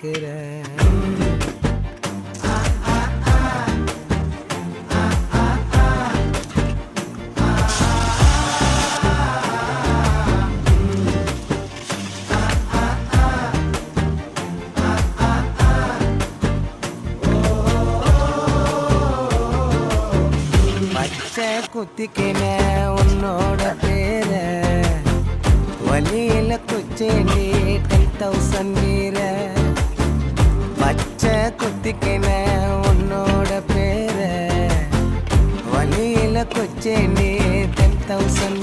கேட்கிறேன். பச்சை குத்திக்கின உன்னோட பேர வலியில குச்சேண்டி 10,000 வீர. பச்சை குத்திக்கின உன்னோட பேர வலியில குச்சேண்டி 10,000